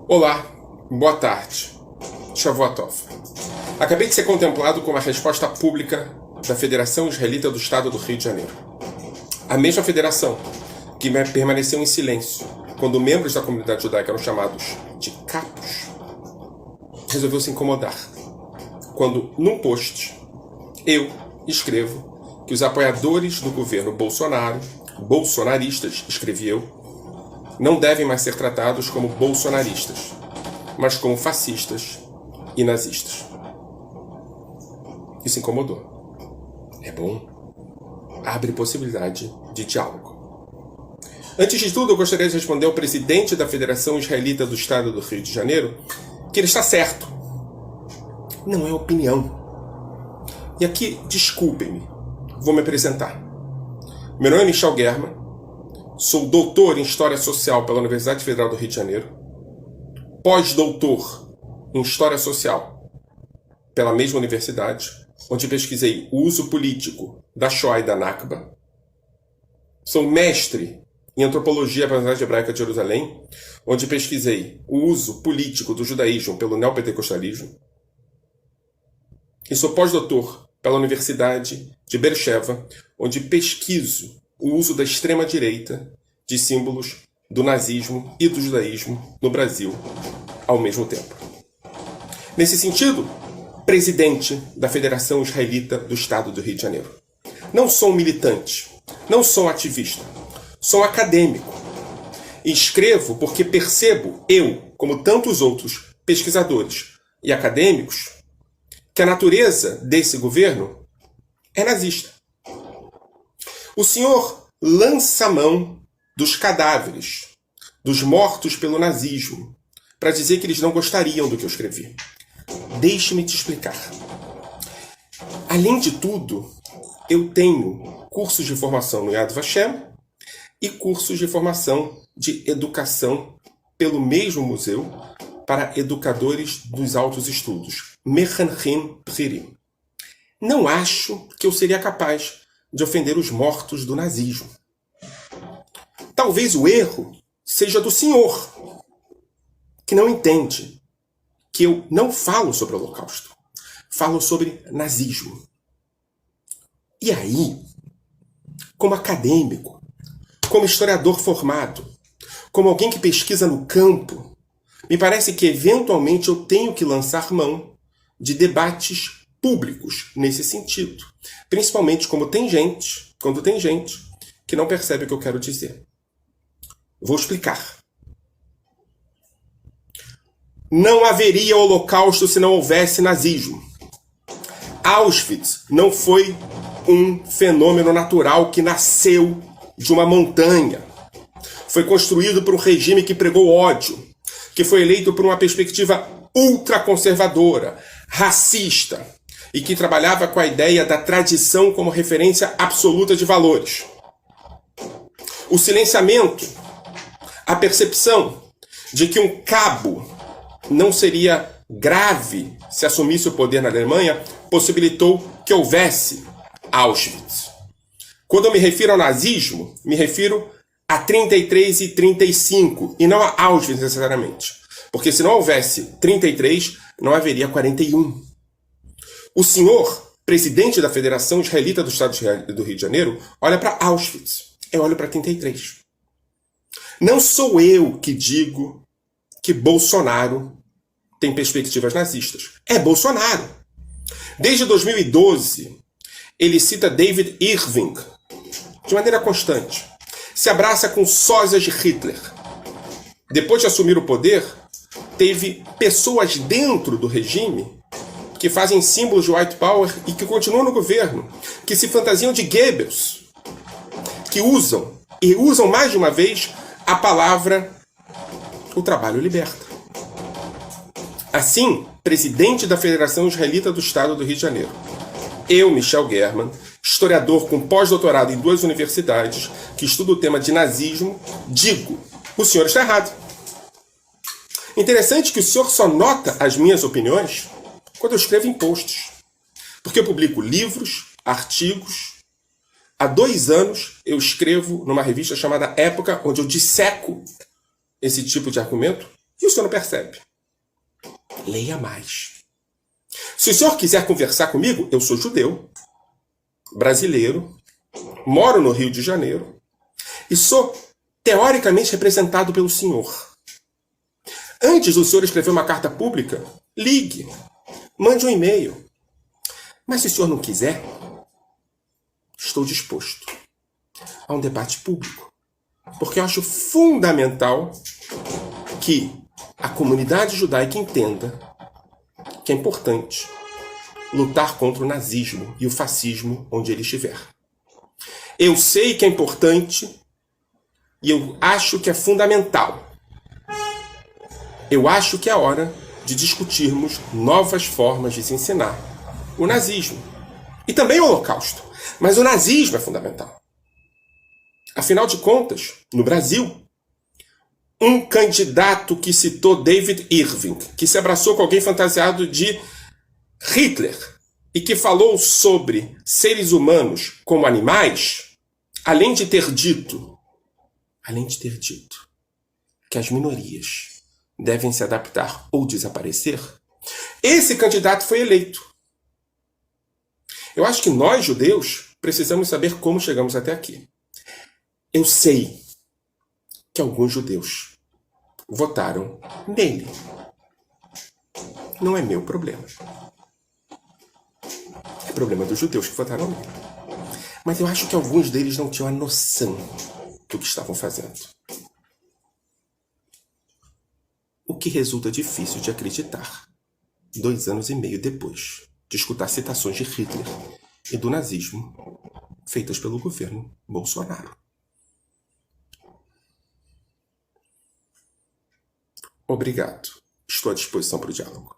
Olá, boa tarde. Shavuot Tov. Acabei de ser contemplado com uma resposta pública da Federação Israelita do Estado do Rio de Janeiro. A mesma federação que permaneceu em silêncio quando membros da comunidade judaica eram chamados de capos, resolveu se incomodar quando, num post, eu escrevo que os apoiadores do governo Bolsonaro, bolsonaristas, escrevi eu, não devem mais ser tratados como bolsonaristas, mas como fascistas e nazistas. Isso incomodou. É bom. Abre possibilidade de diálogo. Antes de tudo, eu gostaria de responder ao presidente da Federação Israelita do Estado do Rio de Janeiro que ele está certo. Não é opinião. E aqui, desculpem-me, vou me apresentar. Meu nome é Michel German. Sou doutor em História Social pela Universidade Federal do Rio de Janeiro, pós-doutor em História Social pela mesma universidade, onde pesquisei o uso político da Shoah e da Nakba. Sou mestre em Antropologia pela Universidade Hebraica de Jerusalém, onde pesquisei o uso político do judaísmo pelo neopentecostalismo. E sou pós-doutor pela Universidade de Beersheba, onde pesquiso o uso da extrema-direita de símbolos do nazismo e do judaísmo no Brasil ao mesmo tempo. Nesse sentido, presidente da Federação Israelita do Estado do Rio de Janeiro. Não sou um militante, não sou um ativista, sou um acadêmico. E escrevo porque percebo, eu, como tantos outros pesquisadores e acadêmicos, que a natureza desse governo é nazista. O senhor lança a mão dos cadáveres, dos mortos pelo nazismo, para dizer que eles não gostariam do que eu escrevi. Deixe-me te explicar. Além de tudo, eu tenho cursos de formação no Yad Vashem e cursos de formação de educação pelo mesmo museu para educadores dos altos estudos, Mechanchim Bchirim. Não acho que eu seria capaz de ofender os mortos do nazismo. Talvez o erro seja do senhor, que não entende que eu não falo sobre o Holocausto, falo sobre nazismo. E aí, como acadêmico, como historiador formado, como alguém que pesquisa no campo, me parece que eventualmente eu tenho que lançar mão de debates públicos nesse sentido. Principalmente quando tem gente que não percebe o que eu quero dizer. Vou explicar. Não haveria holocausto se não houvesse nazismo. Auschwitz não foi um fenômeno natural que nasceu de uma montanha. Foi construído por um regime que pregou ódio, que foi eleito por uma perspectiva ultraconservadora, racista, e que trabalhava com a ideia da tradição como referência absoluta de valores. O silenciamento, a percepção de que um cabo não seria grave se assumisse o poder na Alemanha, possibilitou que houvesse Auschwitz. Quando eu me refiro ao nazismo, me refiro a 33 e 35, e não a Auschwitz necessariamente. Porque se não houvesse 33, não haveria 41. O senhor, presidente da Federação Israelita do Estado do Rio de Janeiro, olha para Auschwitz. Eu olho para 33. Não sou eu que digo que Bolsonaro tem perspectivas nazistas. É Bolsonaro. Desde 2012, ele cita David Irving de maneira constante. Se abraça com sósias de Hitler. Depois de assumir o poder, teve pessoas dentro do regime que fazem símbolos de white power e que continuam no governo, que se fantasiam de Goebbels, que usam mais de uma vez a palavra o trabalho liberta. Assim, presidente da Federação Israelita do Estado do Rio de Janeiro, eu, Michel German, historiador com pós-doutorado em 2 universidades, que estuda o tema de nazismo, digo, o senhor está errado. Interessante que o senhor só nota as minhas opiniões quando eu escrevo em posts. Porque eu publico livros, artigos. Há 2 anos eu escrevo numa revista chamada Época, onde eu disseco esse tipo de argumento. E o senhor não percebe? Leia mais. Se o senhor quiser conversar comigo, eu sou judeu, brasileiro, moro no Rio de Janeiro e sou teoricamente representado pelo senhor. Antes do senhor escrever uma carta pública, ligue, mande um e-mail. Mas se o senhor não quiser, estou disposto a um debate público. Porque eu acho fundamental que a comunidade judaica entenda que é importante lutar contra o nazismo e o fascismo onde ele estiver. Eu sei que é importante e eu acho que é fundamental. Eu acho que é hora de discutirmos novas formas de se ensinar o nazismo e também o Holocausto. Mas o nazismo é fundamental. Afinal de contas, no Brasil, um candidato que citou David Irving, que se abraçou com alguém fantasiado de Hitler e que falou sobre seres humanos como animais, além de ter dito que as minorias devem se adaptar ou desaparecer, esse candidato foi eleito. Eu acho que nós, judeus, precisamos saber como chegamos até aqui. Eu sei que alguns judeus votaram nele. Não é meu problema. É problema dos judeus que votaram nele. Mas eu acho que alguns deles não tinham a noção do que estavam fazendo. O que resulta difícil de acreditar 2 anos e meio depois de escutar citações de Hitler e do nazismo feitas pelo governo Bolsonaro. Obrigado. Estou à disposição para o diálogo.